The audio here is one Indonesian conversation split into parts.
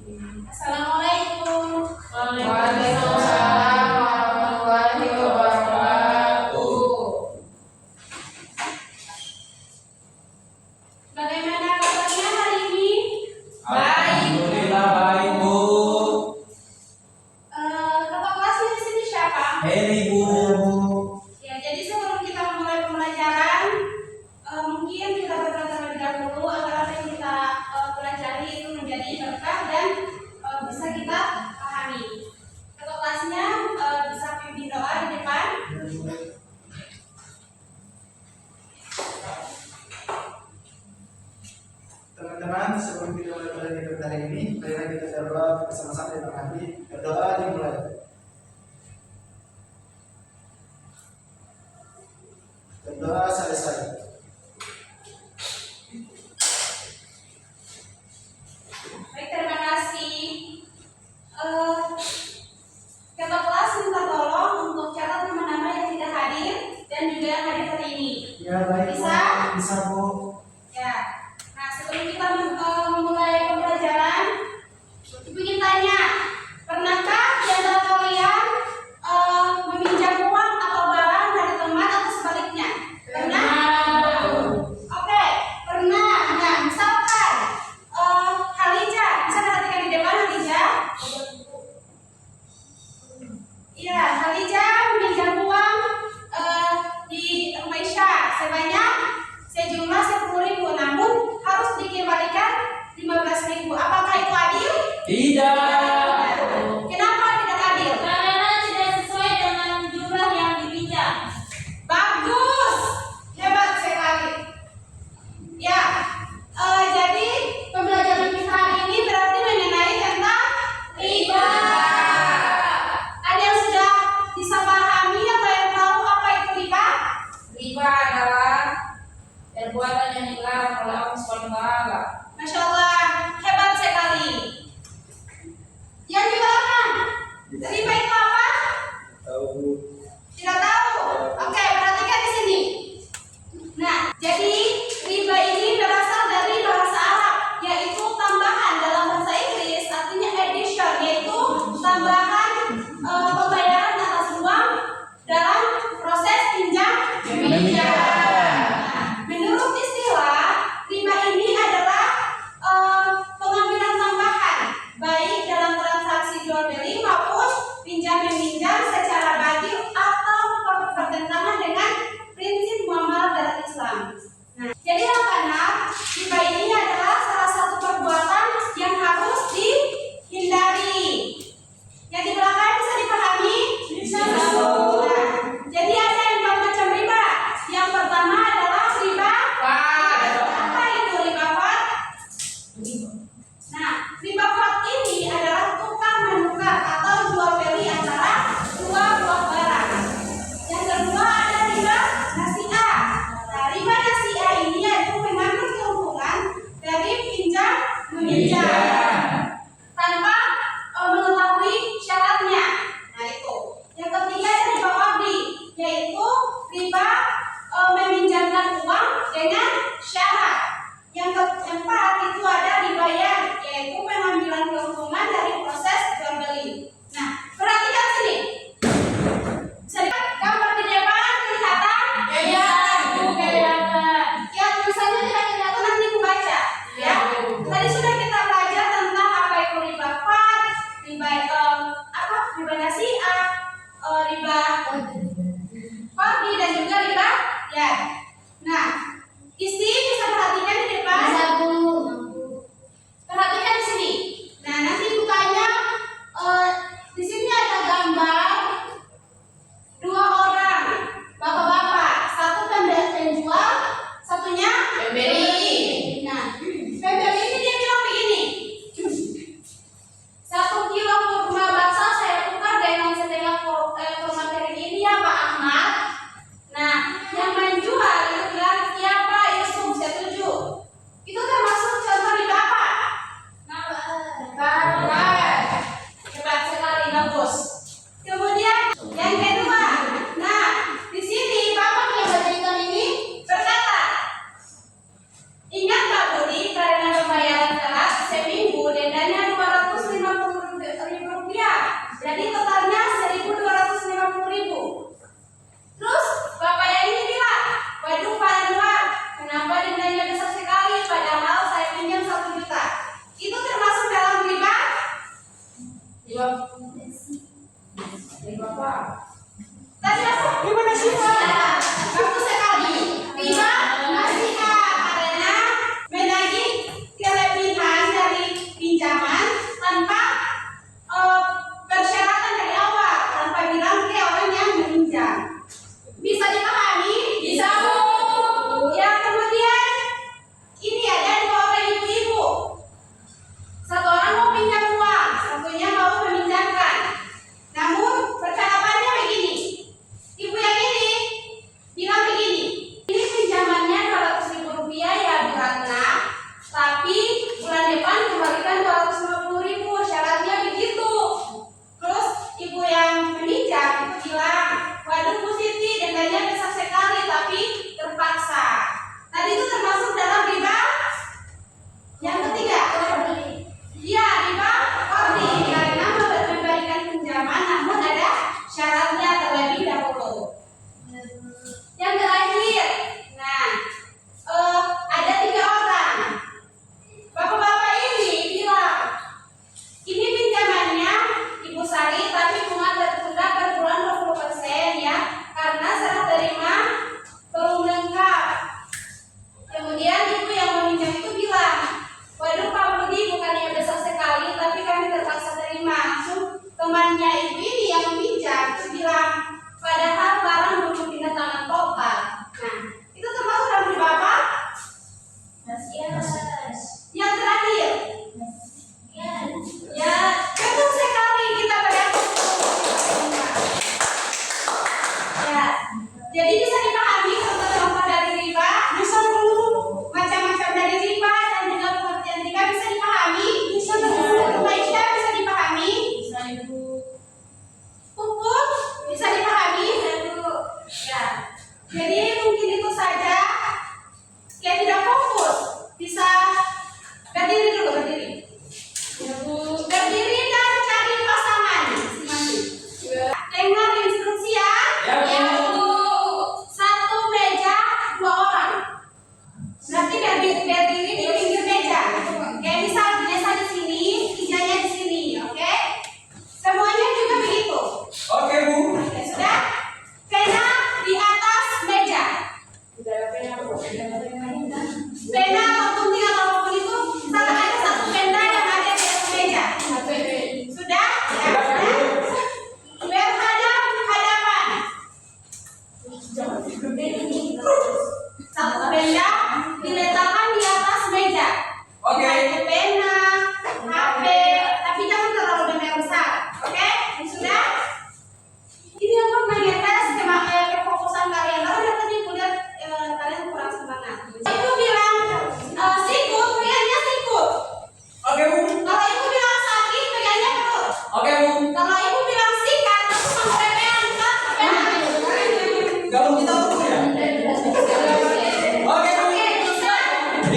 Assalamualaikum. Waalaikumsalam warahmatullahi wabarakatuh. Bagaimana kabarnya hari ini? Alhamdulillah baik, Bu. Ketua kelasnya di sini siapa? Hei, Bu. Ya, jadi sebelum kita memulai pembelajaran, mungkin kita berdoa terlebih dahulu agar apa yang kita pelajari itu menjadi berkah dan bisa kita pahami. Ketua kelasnya bisa pimpin doa di depan. Teman-teman, sebelum kita mulai pelajaran hari ini, marilah kita berdoa bersama-sama di tengah hati. Berdoa dimulai. Berdoa selesai. Baik, terima kasih. Ketua kelas minta tolong untuk catat nama-nama yang tidak hadir dan juga yang hadir hari ini. Ya baik, Bisa? bisa Bu. Ya. Nah, sebelum kita memulai pembelajaran, Ibu ingin tanya, pernahkah di antara kalian meminjam uang atau barang dari teman atau sebaliknya? Pernah? Oke, pernah. Nah, misalkan Halija, bisa perhatikan di depan Halija? Iya, Halija meminjam uang di Maisha sebanyak sejumlah 10.000, namun harus dikembalikan 15.000. Apakah itu adil? Tidak. Kenapa tidak adil? Karena tidak sesuai dengan jumlah yang dipinjam. Bagus, hebat sekali. Ya, jadi pembelajaran kita hari ini berarti mengenai tentang riba. Ada yang sudah bisa pahami atau yang tahu apa itu riba? Riba adalah perbuatan yang dilarang oleh Allah SWT. Masya Allah, hebat sekali. Yang di belakang, riba itu apa? Tahu. Tidak tahu. Oke, perhatikan di sini. Nah, jadi riba ini berasal dari bahasa Arab, yaitu tambahan. Dalam bahasa Inggris artinya addition, yaitu tambahan pembayaran atas uang dalam proses pinjam meminjam. Nah, menurut istilah, riba ini adalah pengambilan tambahan, baik dalam transaksi jual beli maupun pinjam meminjam secara bagi atau bertentangan dengan prinsip muamalah dalam Islam.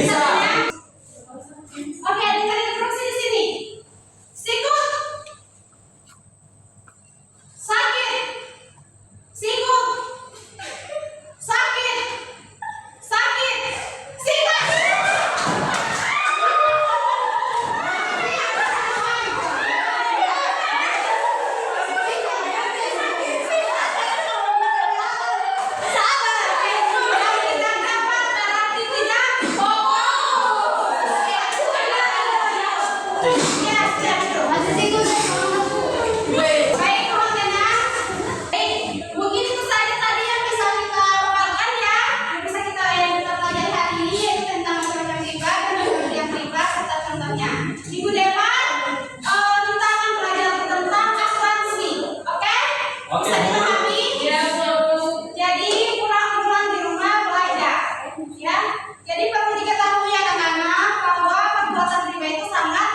Bisa. Oke, dengerin instruksi di sini. Sikut. Sakit. Sikut. Sakit. Sakit. Sikut. Sabar. Yang tidak dapat berarti tidak bohong. Yes, baik, Rontena. Mungkin itu saja tadi yang bisa kita paparkan ya, yang bisa kita pelajari hari ini, yaitu tentang macam-macam riba dan pemberian riba serta contohnya. Minggu depan kita akan belajar tentang asuransi, oke? Oke, Bisa Bu. dipahami? Ya, Bu. Jadi pulang-pulang di rumah belajar, ya. Jadi perlu diketahui anak-anak bahwa perbuatan riba itu sangat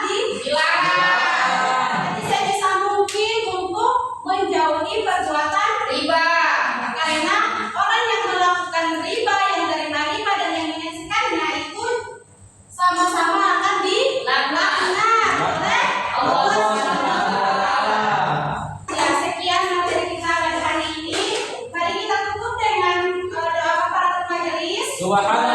Silakan. jadi sebisa mungkin untuk menjauhi perbuatan riba. Karena orang yang melakukan riba, yang menerima riba dan yang menyaksikannya itu sama-sama akan dilaknat oleh Allah Subhanahu wa Ta'ala. Ya, sekian materi kita pada hari ini. Mari kita tutup dengan doa kafaratul majelis. Subhanallah.